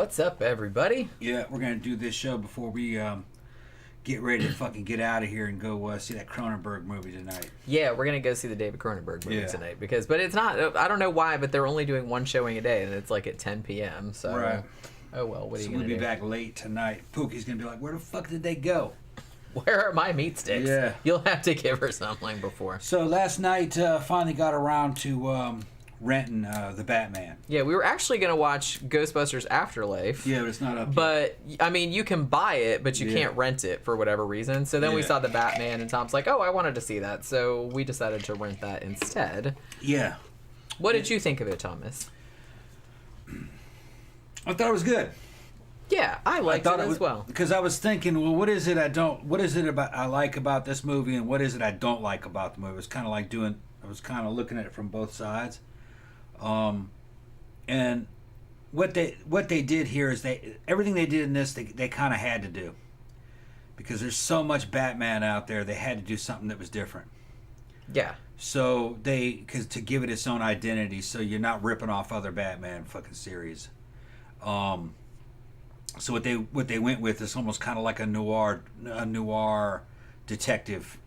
What's up, everybody? Yeah, we're gonna do this show before we get ready to fucking get out of here and go see that Cronenberg movie tonight. Yeah, we're gonna go see the David Cronenberg movie tonight but it's not. I don't know why, but they're only doing one showing a day, and it's like at 10 p.m. So, right. Oh well, what are you gonna do? We'll be back late tonight. Pookie's gonna be like, "Where the fuck did they go? Where are my meat sticks?" Yeah, you'll have to give her something before. So last night, finally got around to renting The Batman. Yeah, we were actually going to watch Ghostbusters Afterlife. Yeah, but it's not up yet. But, I mean, you can buy it, but you can't rent it for whatever reason. So then we saw The Batman, and Tom's like, oh, I wanted to see that. So we decided to rent that instead. Yeah. What did you think of it, Thomas? I thought it was good. Yeah, I liked it as well. Because I was thinking, well, what is it I like about this movie, and what is it I don't like about the movie? It was kind of like I was kind of looking at it from both sides. And what they did here is everything they did in this they kind of had to do, because there's so much Batman out there. They had to do something that was different. Yeah. So because to give it its own identity, so you're not ripping off other Batman fucking series. So what they went with is almost kind of like a noir detective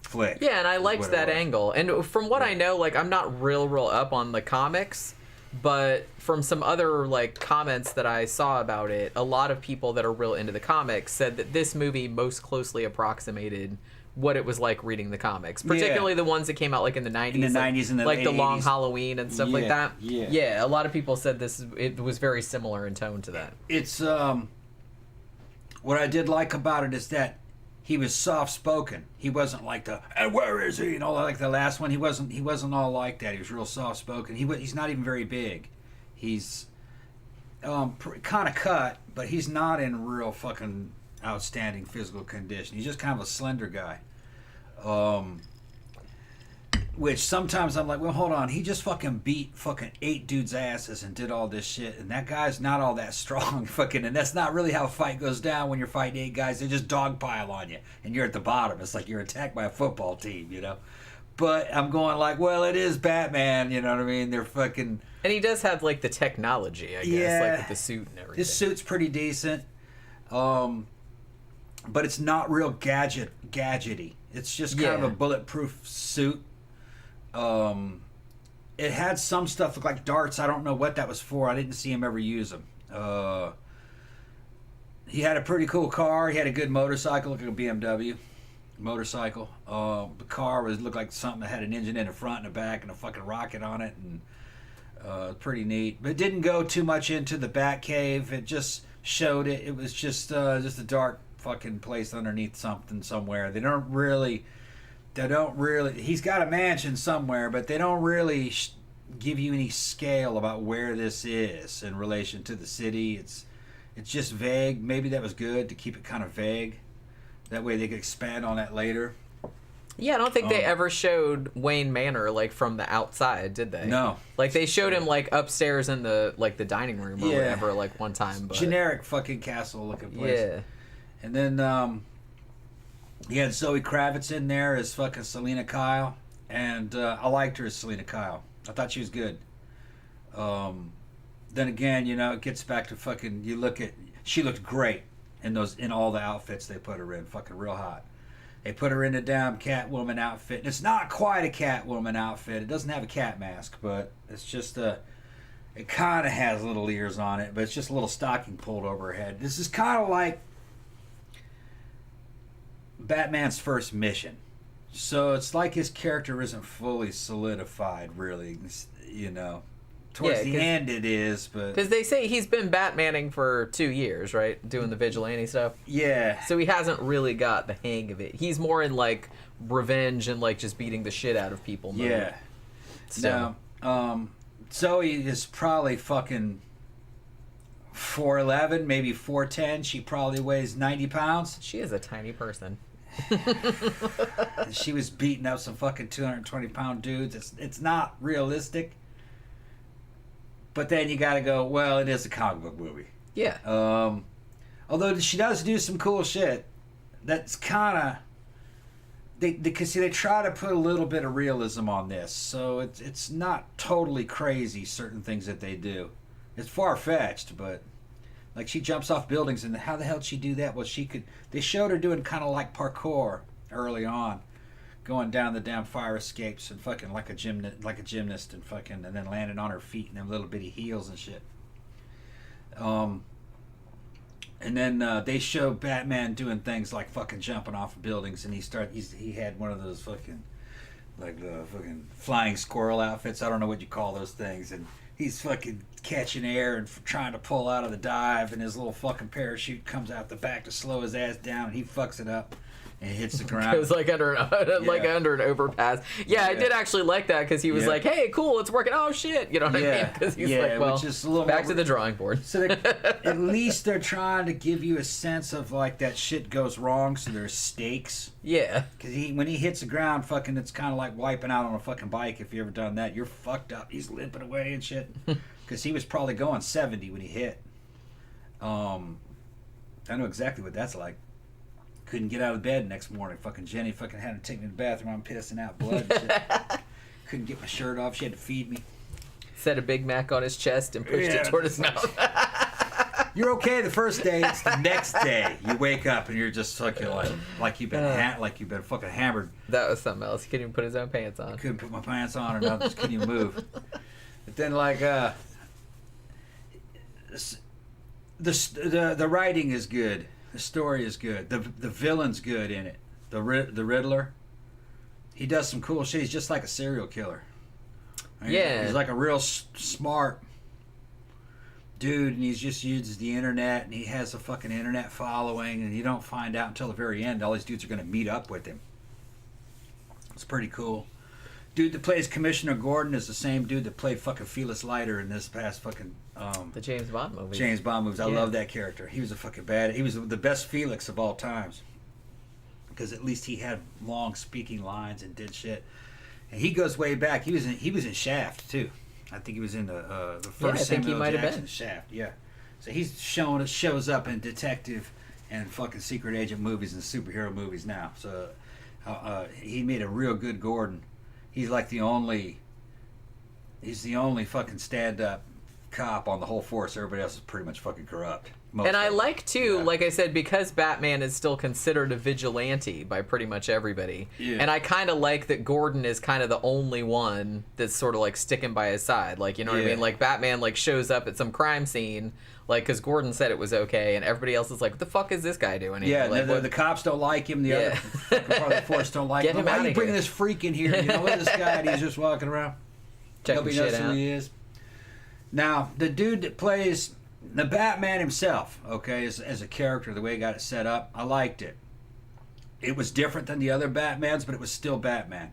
flick. Yeah, and I liked that angle. And from what I know, like, I'm not real up on the comics, but from some other like comments that I saw about it, a lot of people that are real into the comics said that this movie most closely approximated what it was like reading the comics, particularly the ones that came out like in the 90s. In the 90s and the like late the Long 80s. Halloween and stuff like that. Yeah. A lot of people said it was very similar in tone to that. It's what I did like about it is that he was soft spoken. He wasn't like and where is he? Like the last one. He wasn't all like that. He was real soft spoken. He's not even very big. He's kind of cut, but he's not in real fucking outstanding physical condition. He's just kind of a slender guy. Which sometimes I'm like, well, hold on. He just fucking beat fucking 8 dudes' asses and did all this shit, and that guy's not all that strong. Fucking, and that's not really how a fight goes down when you're fighting 8 guys. They just dogpile on you, and you're at the bottom. It's like you're attacked by a football team, you know. But I'm going like, well, it is Batman, you know what I mean? They're fucking. And he does have like the technology, I guess, like with the suit and everything. His suit's pretty decent, but it's not real gadgety. It's just kind of a bulletproof suit. It had some stuff look like darts. I don't know what that was for. I didn't see him ever use them. He had a pretty cool car. He had a good motorcycle, like a BMW motorcycle. The car looked like something that had an engine in the front and the back and a fucking rocket on it, and pretty neat. But it didn't go too much into the Batcave. It just showed it. It was just a dark fucking place underneath something somewhere. They don't really. He's got a mansion somewhere, but they don't really give you any scale about where this is in relation to the city. It's just vague. Maybe that was good to keep it kind of vague. That way they could expand on that later. Yeah, I don't think they ever showed Wayne Manor like from the outside, did they? No. Like they showed him like upstairs in the dining room or whatever, like one time. But... generic fucking castle looking place. Yeah. And then he had Zoe Kravitz in there as fucking Selena Kyle, and I liked her as Selena Kyle. I thought she was good. Then again, it gets back to fucking. She looked great in all the outfits they put her in. Fucking real hot. They put her in a damn Catwoman outfit, and it's not quite a Catwoman outfit. It doesn't have a cat mask, but it's just it kind of has little ears on it, but it's just a little stocking pulled over her head. This is kind of like Batman's first mission, so it's like his character isn't fully solidified, really. Towards the end it is, but because they say he's been Batmaning for 2 years, right, doing the vigilante stuff. Yeah. So he hasn't really got the hang of it. He's more in like revenge and like just beating the shit out of people mode. Yeah. So. Now, Zoe is probably fucking 4'11", maybe 4'10". She probably weighs 90 pounds. She is a tiny person. She was beating up some fucking 220-pound dudes. It's not realistic. But then you gotta go, well, it is a comic book movie. Yeah. Although she does do some cool shit. That's kind of... They try to put a little bit of realism on this. So it's not totally crazy, certain things that they do. It's far-fetched, but Like, she jumps off buildings, and how the hell did she do that? Well, they showed her doing kind of like parkour early on, going down the damn fire escapes and fucking like a gymnast and fucking, and then landing on her feet in them little bitty heels and shit. And then they show Batman doing things like fucking jumping off of buildings, and he had one of those fucking, like the fucking flying squirrel outfits. I don't know what you call those things, and he's fucking catching air and trying to pull out of the dive, and his little fucking parachute comes out the back to slow his ass down, and he fucks it up. And hits the ground. It was like under an overpass. Yeah, I did actually like that because he was like, "Hey, cool, it's working." Oh shit, you know what I mean? Because he's like, "Well, which is a little back to the drawing board." So at least they're trying to give you a sense of like that shit goes wrong, so there's stakes. Yeah. Because when he hits the ground, fucking, it's kind of like wiping out on a fucking bike. If you ever done that, you're fucked up. He's limping away and shit. Because he was probably going 70 when he hit. I know exactly what that's like. Couldn't get out of bed next morning. Fucking Jenny fucking had to take me to the bathroom. I'm pissing out blood and shit. Couldn't get my shirt off. She had to feed me. Set a Big Mac on his chest and pushed it toward his mouth. You're okay the first day. It's the next day you wake up and you're just fucking like you've been fucking hammered. That was something else. He couldn't even put his own pants on. I couldn't put my pants on, or nothing. Just couldn't even move. But then the writing is good. The story is good. The villain's good in it. The Riddler. He does some cool shit. He's just like a serial killer. Yeah. He's like a real smart dude, and he just uses the internet, and he has a fucking internet following, and you don't find out until the very end all these dudes are going to meet up with him. It's pretty cool. Dude that plays Commissioner Gordon is the same dude that played fucking Felix Leiter in this past fucking the James Bond movie. James Bond movies. I love that character. He was a fucking bad. He was the best Felix of all times. Because at least he had long speaking lines and did shit. And he goes way back. He was in Shaft too. I think he was in the first Samuel L. Jackson Shaft. Yeah. So he's shows up in detective and fucking secret agent movies and superhero movies now. So he made a real good Gordon. He's like the only fucking stand-up cop on the whole force. Everybody else is pretty much fucking corrupt. And I like too, like I said, because Batman is still considered a vigilante by pretty much everybody. Yeah. And I kind of like that Gordon is kind of the only one that's sort of like sticking by his side. Like, you know what I mean? Like Batman like shows up at some crime scene, like because Gordon said it was okay, and everybody else is like, "What the fuck is this guy doing here?" Yeah, like, the cops don't like him. The other fucking part of the force don't like him. Why are you bringing this freak in here? You know, look at this guy, and he's just walking around. Nobody knows who he is. Now, the dude that plays the Batman himself, okay, as a character, the way he got it set up, I liked it. It was different than the other Batmans, but it was still Batman.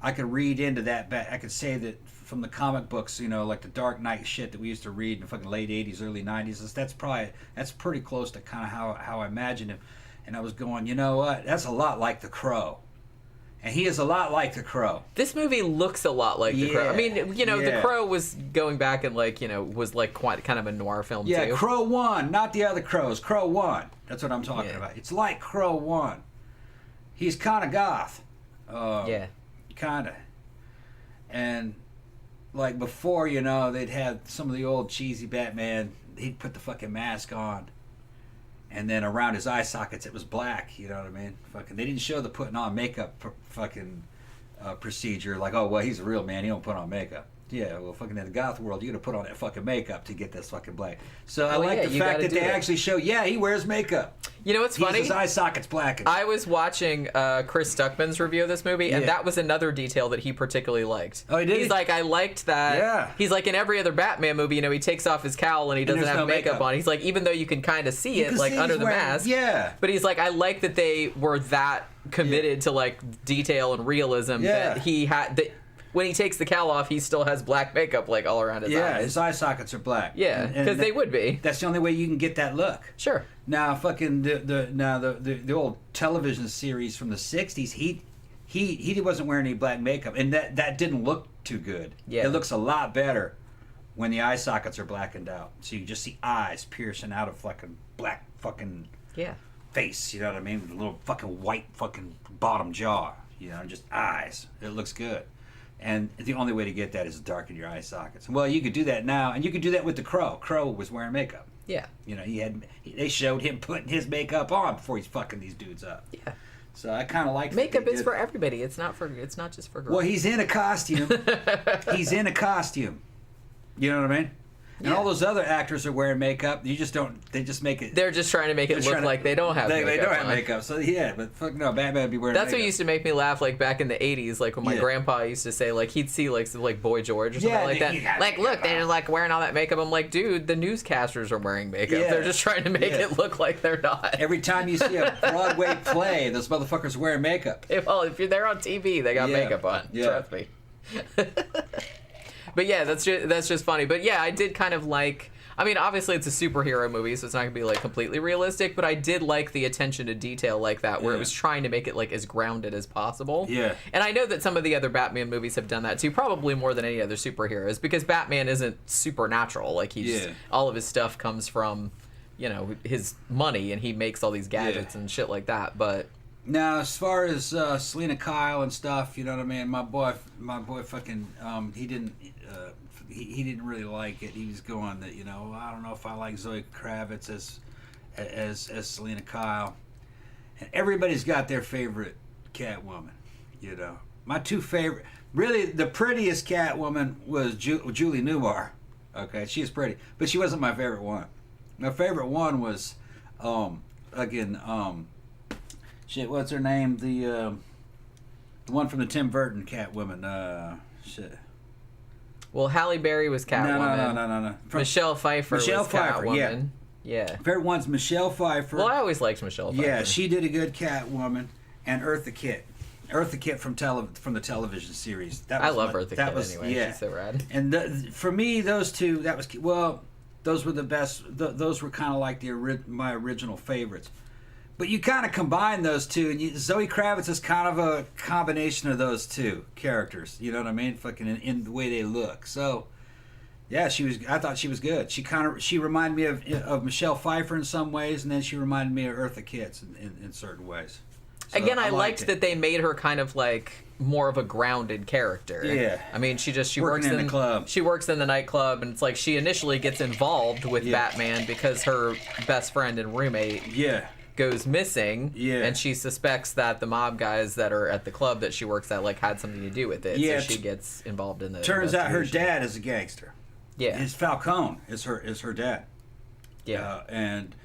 I could read into that. I could say that from the comic books, you know, like the Dark Knight shit that we used to read in the fucking late 80s, early 90s. That's pretty close to kind of how I imagined him. And I was going, you know what? That's a lot like the Crow. And he is a lot like the Crow. This movie looks a lot like the Crow. I mean, you know, the Crow was going back and like, you know, was like quite kind of a noir film too. Yeah, Crow 1, not the other Crows. Crow 1. That's what I'm talking about. It's like Crow 1. He's kind of goth. Kind of. And like before, you know, they'd have some of the old cheesy Batman. He'd put the fucking mask on. And then around his eye sockets, it was black. You know what I mean? Fucking, they didn't show the putting on makeup procedure. Like, oh well, he's a real man. He don't put on makeup. Yeah, well, fucking in the goth world, you got to put on that fucking makeup to get this fucking black. So I like the fact that they actually show. Yeah, he wears makeup. You know what's funny? His eye socket's blackened. I was watching Chris Stuckman's review of this movie, and that was another detail that he particularly liked. Oh, he did? He's like, I liked that. Yeah. He's like, in every other Batman movie, you know, he takes off his cowl and he doesn't have makeup on. He's like, even though you can kind of see it, like, under the mask. Yeah. But he's like, I like that they were that committed to, like, detail and realism that he had... When he takes the cowl off, he still has black makeup like all around his eyes. Yeah, his eye sockets are black. Yeah, because they would be. That's the only way you can get that look. Sure. Now, fucking the old television series from the '60s, he wasn't wearing any black makeup, and that didn't look too good. Yeah. It looks a lot better when the eye sockets are blackened out, so you just see eyes piercing out of fucking black fucking face. You know what I mean? With a little fucking white fucking bottom jaw. You know, just eyes. It looks good. And the only way to get that is to darken your eye sockets. Well, you could do that now, and you could do that with the Crow. Crow was wearing makeup. Yeah. You know, they showed him putting his makeup on before he's fucking these dudes up. Yeah. So I kind of like makeup is for everybody. It's not just for girls. Well, he's in a costume. He's in a costume. You know what I mean? And all those other actors are wearing makeup. You just don't. They just make it. They're just trying to make it look like they don't have makeup. They don't have on. makeup. So yeah, but fuck no, Batman would be wearing. That's makeup. what used to make me laugh, like back in the '80s, like when my grandpa used to say, like he'd see like Boy George or something like that. Like, look, they're like wearing all that makeup. I'm like, dude, the newscasters are wearing makeup. Yeah. They're just trying to make it look like they're not. Every time you see a Broadway play, those motherfuckers are wearing makeup. If you're there on TV, they got makeup on. Yeah. Trust me. But yeah, that's just funny. But yeah, I did kind of like. I mean, obviously it's a superhero movie, so it's not gonna be like completely realistic. But I did like the attention to detail like that, where it was trying to make it like as grounded as possible. Yeah. And I know that some of the other Batman movies have done that too, probably more than any other superheroes, because Batman isn't supernatural. Like all of his stuff comes from, you know, his money, and he makes all these gadgets and shit like that. But now, as far as Selena Kyle and stuff, you know what I mean. My boy, fucking, he didn't. He didn't really like it. He was going that, you know, I don't know if I like Zoe Kravitz as Selena Kyle. And everybody's got their favorite Catwoman, you know. My two favorite, really the prettiest Catwoman was Julie Newmar. Okay, she's pretty, but she wasn't my favorite one. My favorite one was, shit, what's her name? The one from the Tim Burton Catwoman. Shit. Well, Halle Berry was Catwoman. No. Michelle Pfeiffer was Catwoman. Yeah. Favorite one's Michelle Pfeiffer. Well, I always liked Michelle Pfeiffer. Yeah, she did a good Catwoman. And Eartha Kitt. Eartha Kitt from the television series. I love Eartha Kitt anyway. Yeah. She's so rad. And for me, those two, those were the best. Those were kind of like my original favorites. But you kind of combine those two, and Zoe Kravitz is kind of a combination of those two characters. You know what I mean? Fucking in the way they look. So, yeah, I thought she was good. She reminded me of Michelle Pfeiffer in some ways, and then she reminded me of Eartha Kitt in certain ways. So again, I liked that they made her kind of like more of a grounded character. Yeah. I mean, she works in the club. She works in the nightclub, and it's like she initially gets involved with Batman because her best friend and roommate. Yeah. Goes missing, and she suspects that the mob guys that are at the club that she works at like had something to do with it. So she gets involved in the. Turns out her dad is a gangster. Yeah, his Falcone is her dad. Yeah, and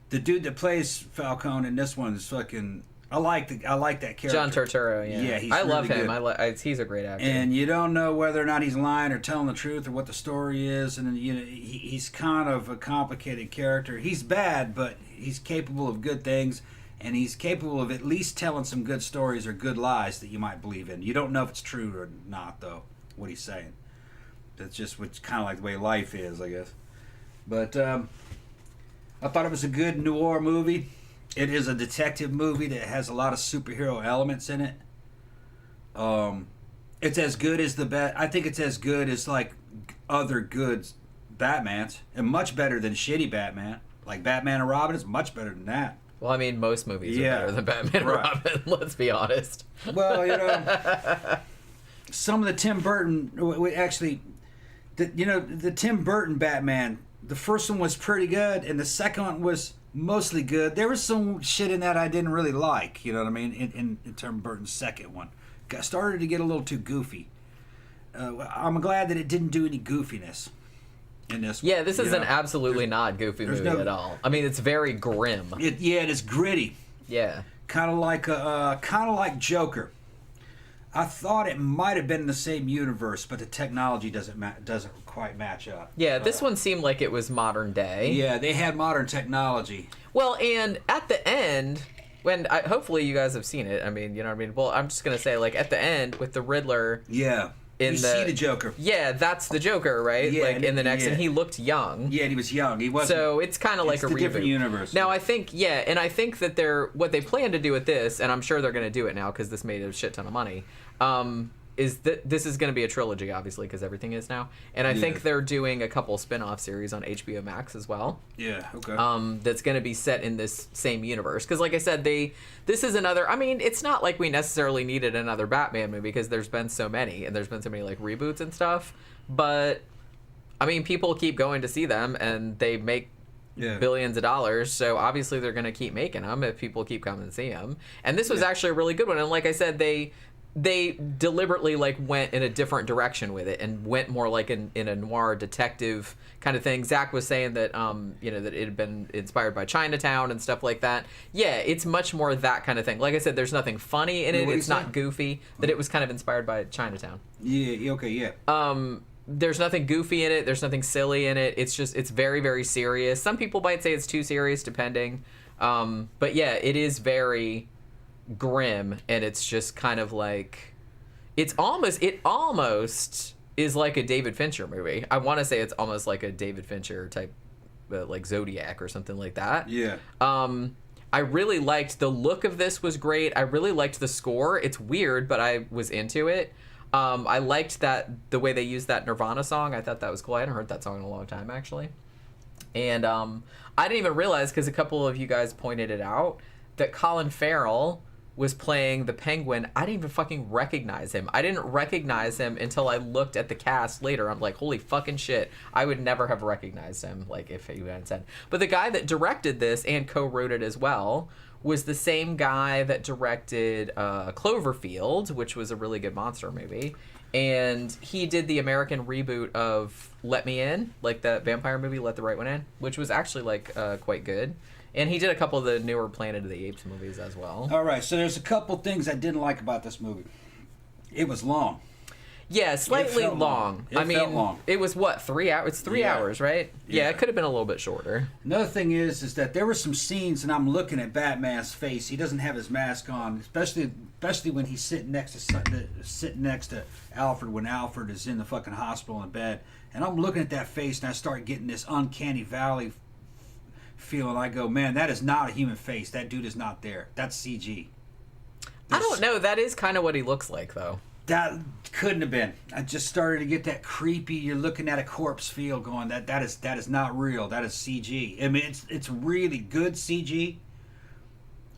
the dude that plays Falcone in this one is fucking. I like that character. John Turturro. Yeah, he's I really love him. good. He's a great actor. And you don't know whether or not he's lying or telling the truth or what the story is. And you know he's kind of a complicated character. He's bad, but he's capable of good things, and he's capable of at least telling some good stories or good lies that you might believe in. You don't know if it's true or not, though, what he's saying. That's just what's kind of like the way life is, I guess. But I thought it was a good noir movie. It is a detective movie that has a lot of superhero elements in it. It's as good as I think it's as good as like other good Batmans, and much better than shitty Batman. Like Batman and Robin is much better than that. Well, I mean, most movies are better than Batman and Robin. Let's be honest. Well, you know, some of the Tim Burton, the Tim Burton Batman. The first one was pretty good, and the second one was mostly good. There was some shit in that I didn't really like. You know what I mean? In Tim Burton's second one, started to get a little too goofy. I'm glad that it didn't do any goofiness. In this one. Yeah, this is an absolutely not goofy movie at all. I mean, it's very grim. It is gritty. Yeah, kind of like Joker. I thought it might have been in the same universe, but the technology doesn't quite match up. Yeah, this one seemed like it was modern day. Yeah, they had modern technology. Well, and at the end, hopefully you guys have seen it. I mean, you know what I mean? Well, I'm just gonna say, like at the end with the Riddler. Yeah. You see the Joker. Yeah, that's the Joker, right? Yeah, like in the next, and he looked young. Yeah, and he was young. He wasn't. So it's kind of like a reboot. Different universe. Now I think, and I think that what they plan to do with this, and I'm sure they're going to do it now because this made a shit ton of money. Is that this is going to be a trilogy, obviously, because everything is now. And I think they're doing a couple spin-off series on HBO Max as well. Yeah, okay. That's going to be set in this same universe. Because, like I said, this is another... I mean, it's not like we necessarily needed another Batman movie because there's been so many. And there's been so many, like, reboots and stuff. But, I mean, people keep going to see them, and they make billions of dollars, so obviously they're going to keep making them if people keep coming to see them. And this was actually a really good one. And like I said, they deliberately like went in a different direction with it and went more like in a noir detective kind of thing. Zach was saying that that it had been inspired by Chinatown and stuff like that. Yeah, it's much more that kind of thing. Like I said, there's nothing funny in it. It's not goofy. That it was kind of inspired by Chinatown. Yeah. Okay. Yeah. There's nothing goofy in it. There's nothing silly in it. It's very, very serious. Some people might say it's too serious, depending. But yeah, it is very grim, and it's just kind of like it almost is like a David Fincher movie. I want to say it's almost like a David Fincher type, like Zodiac or something like that. Yeah. I really liked the look of this. Was great. I really liked the score. It's weird, but I was into it. I liked that the way they used that Nirvana song. I thought that was cool. I hadn't heard that song in a long time, actually. And I didn't even realize, because a couple of you guys pointed it out, that Colin Farrell was playing the Penguin. I didn't even fucking recognize him. I didn't recognize him until I looked at the cast later. I'm like, holy fucking shit. I would never have recognized him, like, if he hadn't said. But the guy that directed this and co-wrote it as well was the same guy that directed Cloverfield, which was a really good monster movie. And he did the American reboot of Let Me In, like that vampire movie, Let the Right One In, which was actually, like, quite good. And he did a couple of the newer Planet of the Apes movies as well. All right, so there's a couple things I didn't like about this movie. It was long. Yeah, slightly long. It felt long. It was what, 3 hours? It's 3 hours, right? Yeah, it could have been a little bit shorter. Another thing is that there were some scenes, and I'm looking at Batman's face. He doesn't have his mask on, especially when he's sitting next to Alfred when Alfred is in the fucking hospital in bed. And I'm looking at that face, and I start getting this uncanny valley feeling. I go, man, that is not a human face. That dude is not there. That's CG. I don't know. That is kind of what he looks like, though. That couldn't have been. I just started to get that creepy, you're looking at a corpse feel going, that is not real. That is CG. I mean, it's really good CG.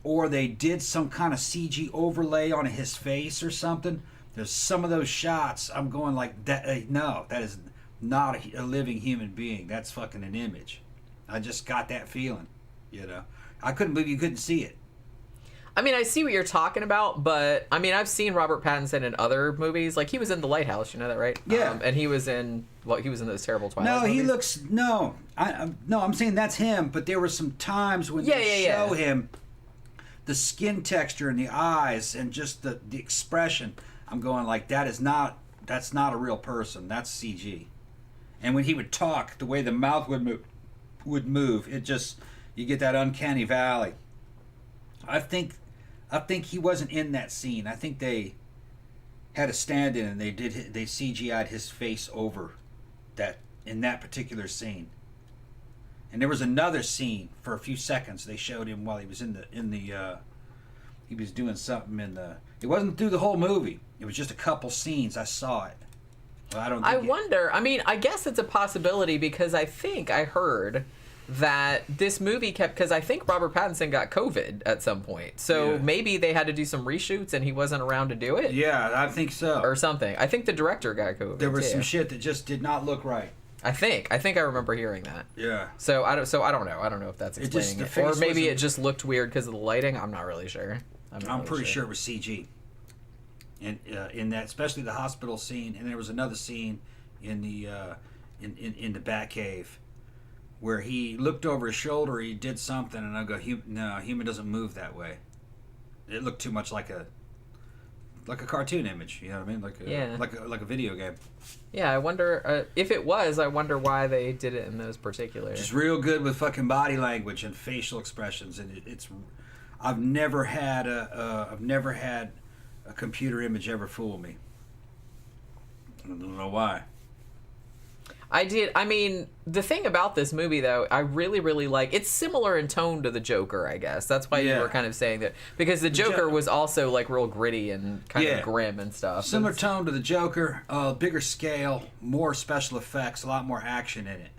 Or they did some kind of CG overlay on his face or something. There's some of those shots, I'm going like, no, that is not a living human being. That's fucking an image. I just got that feeling, I couldn't believe you couldn't see it. I mean, I see what you're talking about, but I mean, I've seen Robert Pattinson in other movies. Like, he was in The Lighthouse, you know that, right? Yeah. And he was in those terrible Twilight movies. I'm saying that's him, but there were some times when they show him, the skin texture and the eyes and just the expression. I'm going like, that's not a real person. That's CG. And when he would talk, the way the mouth would move, it just, you get that uncanny valley. I think he wasn't in that scene. I think they had a stand-in and they CGI'd his face over that in that particular scene. And there was another scene for a few seconds they showed him while he was he was doing something it wasn't through the whole movie. It was just a couple scenes. I saw it. Well, I guess it's a possibility, because I think I heard that this movie because I think Robert Pattinson got COVID at some point. So maybe they had to do some reshoots and he wasn't around to do it. Yeah, I think so. Or something. I think the director got COVID. There was some shit that just did not look right. I think I remember hearing that. Yeah. So I don't know. I don't know if that's explaining it. Or maybe it just looked weird because of the lighting. I'm not really sure. I'm pretty sure it was CG. And in that, especially the hospital scene, and there was another scene in the in the Batcave where he looked over his shoulder, he did something, and I go, no, human doesn't move that way. It looked too much like a cartoon image, you know what I mean? Like a video game. Yeah, I wonder if it was. I wonder why they did it in those particular. Just real good with fucking body language and facial expressions, and it's. I've never had a computer image ever fool me. I don't know why. I did. I mean, the thing about this movie, though, I really, really like. It's similar in tone to the Joker, I guess. That's why you were kind of saying that, because the Joker was also like real gritty and kind of grim and stuff. Similar tone to the Joker, bigger scale, more special effects, a lot more action in it.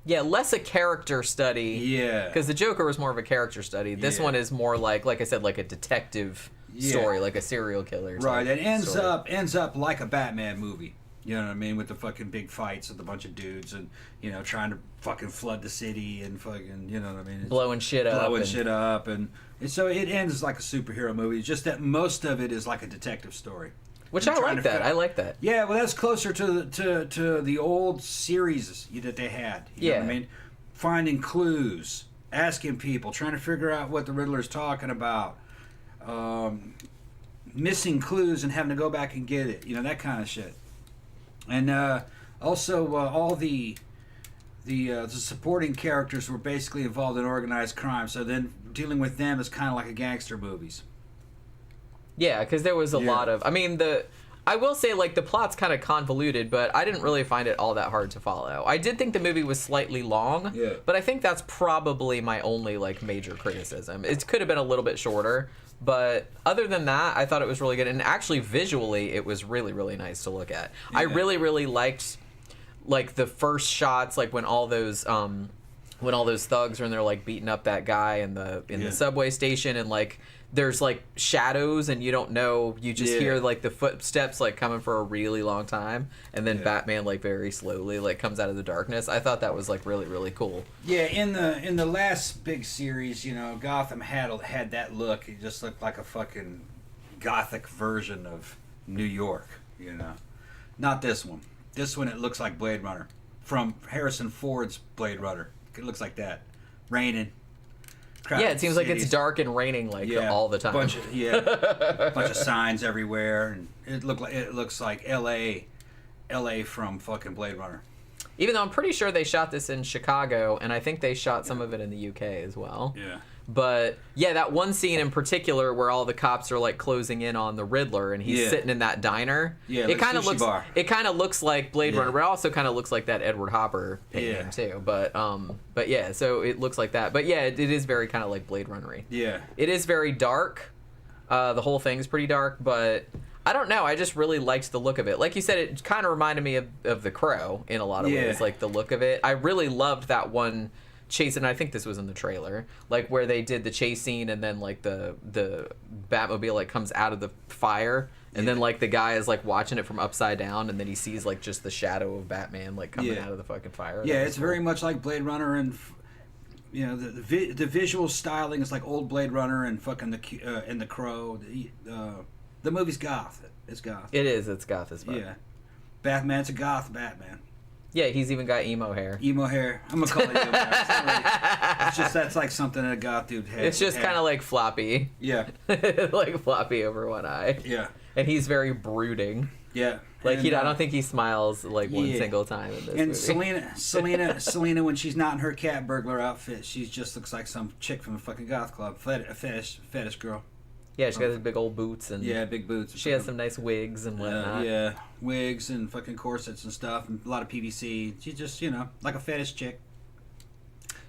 Yeah, less a character study. Yeah, because the Joker was more of a character study. This one is more like I said, like a detective story, like a serial killer. Right, it ends up like a Batman movie. You know what I mean? With the fucking big fights with a bunch of dudes and, you know, trying to fucking flood the city and fucking, you know what I mean? It's blowing shit up. And so it ends like a superhero movie. Just that most of it is like a detective story. Which I like that. I like that. Yeah, well, that's closer to the old series that they had. You know what I mean? Finding clues, asking people, trying to figure out what the Riddler's talking about, missing clues and having to go back and get it. You know, that kind of shit. And also, all the supporting characters were basically involved in organized crime. So then dealing with them is kind of like a gangster movies. Yeah, because there was a lot of... I mean, I will say, like, the plot's kind of convoluted, but I didn't really find it all that hard to follow. I did think the movie was slightly long, but I think that's probably my only, like, major criticism. It could have been a little bit shorter, but other than that, I thought it was really good. And actually, visually, it was really, really nice to look at. Yeah. I really, really liked, like, the first shots, like, when all those thugs are in there, like, beating up that guy in the subway station, and, like, there's like shadows and you don't know, you just hear like the footsteps like coming for a really long time, and then Batman like very slowly like comes out of the darkness. I thought that was like really, really cool. Yeah, in the last big series, you know, Gotham had that look. It just looked like a fucking gothic version of New York, you know. Not this one. This one, it looks like Blade Runner from Harrison Ford's Blade Runner. It looks like that. Raining. Yeah, it seems like it's dark and raining like all the time. Bunch of signs everywhere, and it looks like L.A. from fucking Blade Runner. Even though I'm pretty sure they shot this in Chicago, and I think they shot some of it in the UK as well. Yeah. But yeah, that one scene in particular where all the cops are like closing in on the Riddler, and he's sitting in that diner. Yeah, it kind of looks like Blade Runner, but it also kind of looks like that Edward Hopper painting too. But yeah, so it looks like that. But yeah, it is very kind of like Blade Runner-y. Yeah. It is very dark. The whole thing's pretty dark, but I don't know. I just really liked the look of it. Like you said, it kind of reminded me of The Crow in a lot of ways, like the look of it. I really loved that one chase, and I think this was in the trailer, like where they did the chase scene, and then like the Batmobile like comes out of the fire, and then like the guy is like watching it from upside down, and then he sees like just the shadow of Batman like coming out of the fucking fire. Yeah, it's very much like Blade Runner, and you know the visual styling is like old Blade Runner and fucking the Crow. The movie's goth. It's goth. It is. It's goth as well. Yeah, Batman's a goth Batman. Yeah, he's even got emo hair. Emo hair. I'm gonna call it emo hair. It's just that's like something a goth dude has. It's just kind of like floppy. Yeah. Like floppy over one eye. Yeah. And he's very brooding. Yeah. Like I don't think he smiles like one single time in this movie. And Selena, when she's not in her cat burglar outfit, she just looks like some chick from a fucking goth club, a fetish girl. Yeah, she got those big old boots and big boots. She has some nice wigs and whatnot. Wigs and fucking corsets and stuff, and a lot of PVC. She's just like a fetish chick.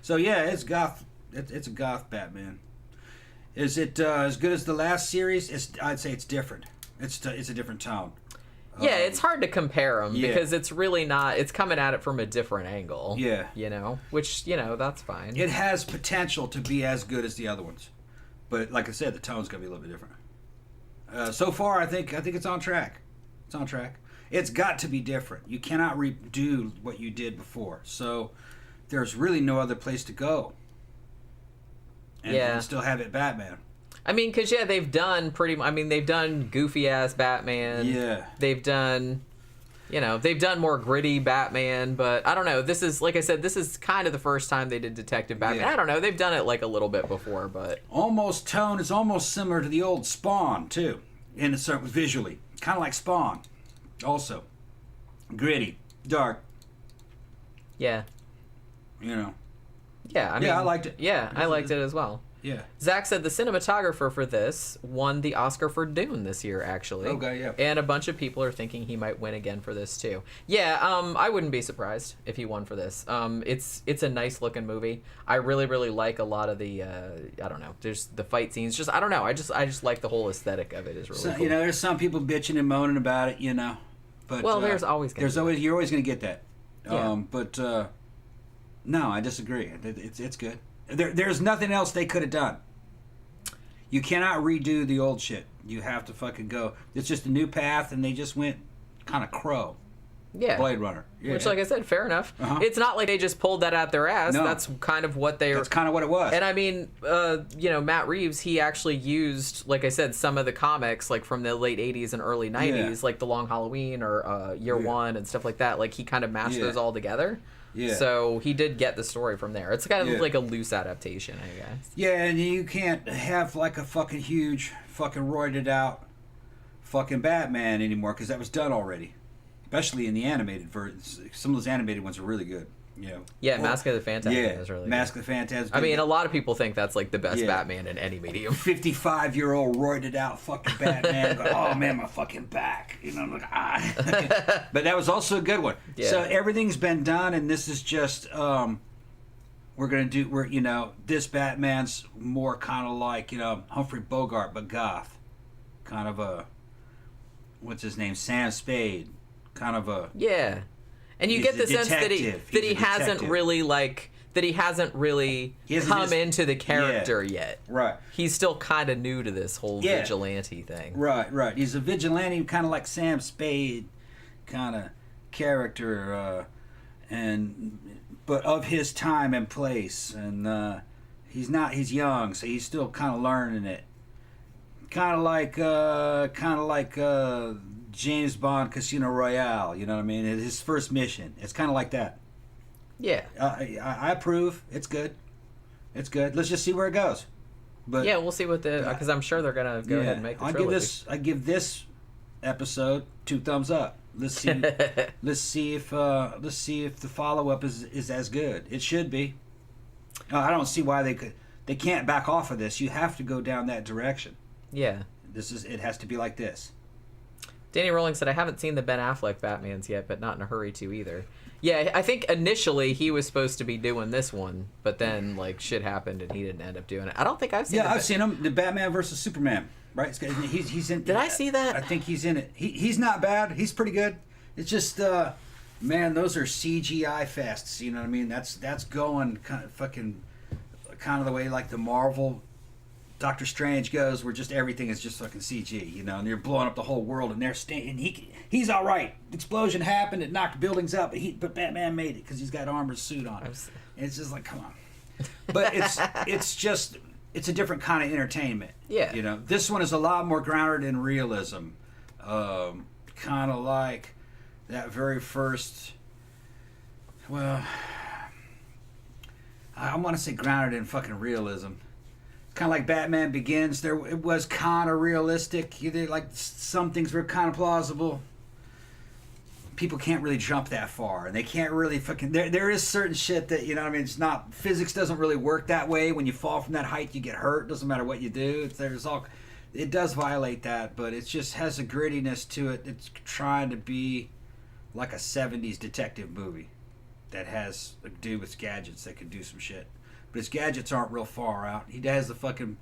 So yeah, it's goth. It's a goth Batman. Is it as good as the last series? I'd say it's different. It's a different tone. Yeah, it's hard to compare them because it's really not. It's coming at it from a different angle. Yeah, which that's fine. It has potential to be as good as the other ones. But like I said, the tone's gonna be a little bit different. So far, I think it's on track. It's on track. It's got to be different. You cannot redo what you did before. So there's really no other place to go. And still have it Batman. I mean, because they've done they've done goofy ass Batman. Yeah. They've done. They've done more gritty Batman, but I don't know. This is, like I said, this is kind of the first time they did Detective Batman. Yeah. I don't know. They've done it like a little bit before, but tone is almost similar to the old Spawn too, in a certain visually, kind of like Spawn, also gritty, dark. Yeah. Yeah, I mean, I liked it. Yeah, I liked it as well. Yeah. Zach said the cinematographer for this won the Oscar for Dune this year, actually. Okay, yeah. And a bunch of people are thinking he might win again for this, too. Yeah, I wouldn't be surprised if he won for this. It's a nice-looking movie. I really, really like a lot of the, I don't know, there's the fight scenes. Just, I don't know, I just like the whole aesthetic of it is really cool. There's some people bitching and moaning about it, But, there's always going to be. You're always going to get that. Yeah. But, no, I disagree. It's good. There's nothing else they could have done. You cannot redo the old shit. You have to fucking go. It's just a new path, and they just went kind of Crow. Yeah. Blade Runner. Yeah. Which, like I said, fair enough. Uh-huh. It's not like they just pulled that out their ass. No. That's kind of what they. That's kind of what it was. And I mean, Matt Reeves, he actually used, like I said, some of the comics like from the late '80s and early '90s, like The Long Halloween or Year One and stuff like that. Like he kind of mashed those all together. Yeah. So he did get the story from there. It's kind of like a loose adaptation, I guess. Yeah, and you can't have like a fucking huge, fucking roided out, fucking Batman anymore because that was done already. Especially in the animated versions. Some of those animated ones are really good. Yeah, Mask of the Phantasm is really good. Mask of the Phantasm. I mean, a lot of people think that's like the best Batman in any medium. 55-year-old roided out fucking Batman going, oh man, my fucking back. I'm like, ah. But that was also a good one. Yeah. So everything's been done, and this is just this Batman's more kind of like, Humphrey Bogart, but goth. Kind of a, what's his name? Sam Spade. Kind of a and you get the sense that he hasn't really come into the character yet. Right. He's still kind of new to this whole vigilante thing. Right. He's a vigilante, kind of like Sam Spade, kind of character, but of his time and place, and he's young, so he's still kind of learning it. Kind of like James Bond Casino Royale, you know what I mean? His first mission. It's kind of like that. Yeah. I approve. It's good. Let's just see where it goes. But yeah, we'll see what because I'm sure they're gonna go ahead and make the trilogy. I give this episode 2 thumbs up. Let's see. let's see if the follow up is as good. It should be. I don't see why they can't back off of this. You have to go down that direction. Yeah. It has to be like this. Danny Rowling said, I haven't seen the Ben Affleck Batmans yet, but not in a hurry to either. Yeah, I think initially he was supposed to be doing this one, but then like shit happened and he didn't end up doing it. I don't think I've seen I've seen him. The Batman versus Superman, right? He's in. Did I see that? I think he's in it. He's not bad. He's pretty good. It's just, man, those are CGI fests. You know what I mean? That's going kind of the way like the Marvel Doctor Strange goes, where just everything is just fucking CG, and they're blowing up the whole world, and he's all right. The explosion happened, it knocked buildings up, but Batman made it because he's got armored suit on. And it's just like, come on. But it's a different kind of entertainment. Yeah. This one is a lot more grounded in realism, kind of like that very first. Well, I want to say grounded in fucking realism. Kind of like Batman Begins, it was kind of realistic. Like some things were kind of plausible. People can't really jump that far, and they can't really fucking. There is certain shit that it's not. Physics doesn't really work that way. When you fall from that height, you get hurt. Doesn't matter what you do. It does violate that, but it just has a grittiness to it. It's trying to be like a '70s detective movie that has a dude with gadgets that can do some shit. But his gadgets aren't real far out. He has the fucking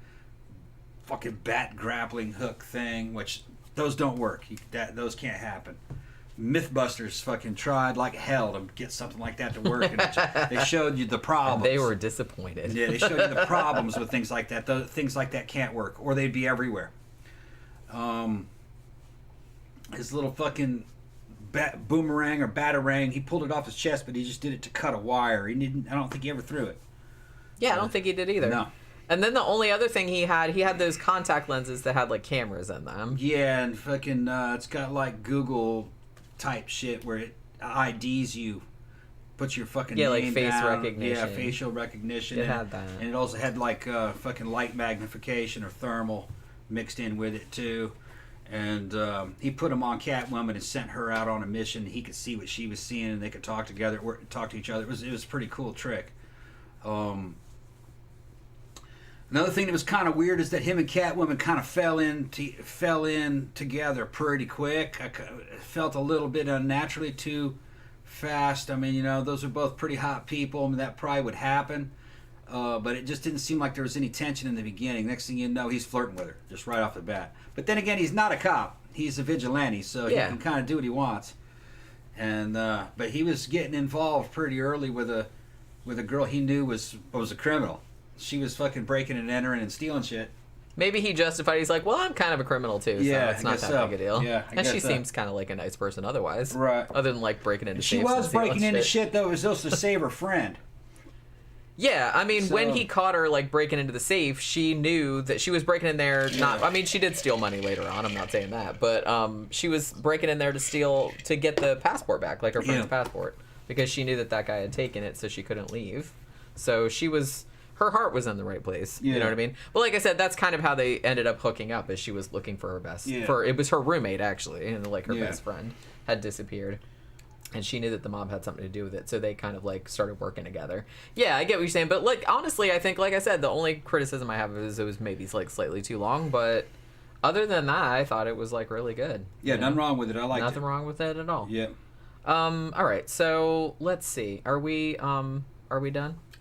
bat grappling hook thing, which those don't work. Those can't happen. Mythbusters fucking tried like hell to get something like that to work, and they showed you the problems. And they were disappointed. Yeah, they showed you the problems with things like that. Things like that can't work, or they'd be everywhere. His little fucking boomerang or batarang, he pulled it off his chest, but he just did it to cut a wire. I don't think he ever threw it. Yeah, I don't think he did either. No. And then the only other thing he had those contact lenses that had like cameras in them. Yeah, and fucking it's got like Google type shit where it IDs you, puts your fucking name like face down. recognition. Yeah, facial recognition. It had that. And it also had like fucking light magnification or thermal mixed in with it too. And he put them on Catwoman and sent her out on a mission. He could see what she was seeing, and they could talk to each other. It was a pretty cool trick. Another thing that was kind of weird is that him and Catwoman kind of fell in together pretty quick. I felt a little bit unnaturally too fast. I mean, those are both pretty hot people. I mean, that probably would happen. But it just didn't seem like there was any tension in the beginning. Next thing you know, he's flirting with her just right off the bat. But then again, he's not a cop. He's a vigilante, so he can kind of do what he wants. And but he was getting involved pretty early with a girl he knew was a criminal. She was fucking breaking and entering and stealing shit. Maybe he justified. He's like, well, I'm kind of a criminal too, so Yeah, it's I not guess that big a deal. Yeah, I and guess she so. seems kind of like a nice person otherwise. Right. Other than like breaking into She safes and was stealing breaking into shit, though. It was just to save her friend. Yeah, I mean, when So- he caught her like breaking into the safe, she knew that she was breaking in there. Not, Yeah. I mean, she did steal money later on. I'm not saying that, but she was breaking in there to get the passport back, like her friend's passport, because she knew that guy had taken it, so she couldn't leave. So her heart was in the right place. You know Yeah. what I mean? But like I said, that's kind of how they ended up hooking up, as she was looking for her best. Yeah. It was her roommate actually, and like her Yeah. best friend had disappeared. And she knew that the mob had something to do with it, so they kind of like started working together. Yeah, I get what you're saying, but like honestly, I think, like I said, the only criticism I have is it was maybe like slightly too long, but other than that, I thought it was like really good. Yeah, you know? nothing wrong with it. I liked Nothing it. wrong with it at all. Yeah. All right, so let's see. Are we done?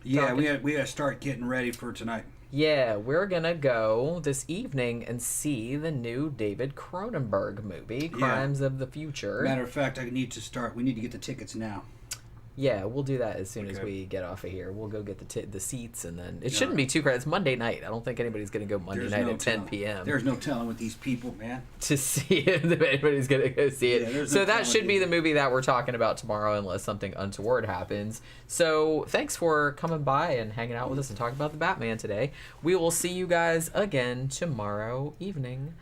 Yeah, talking? we gotta start getting ready for tonight. Yeah, we're gonna go this evening and see the new David Cronenberg movie, Crimes of the Future. Matter of fact, we need to get the tickets now. Yeah, we'll do that as soon as Okay. we get off of here. We'll go get the seats, and then it shouldn't be too crowded. It's Monday night. I don't think anybody's going to go Monday night at 10 p.m. There's no telling with these people, man. to see it, if anybody's going to go see it. Yeah, there's So no that telling should be either. the movie that we're talking about tomorrow, unless something untoward happens. So thanks for coming by and hanging out with us and talking about the Batman today. We will see you guys again tomorrow evening.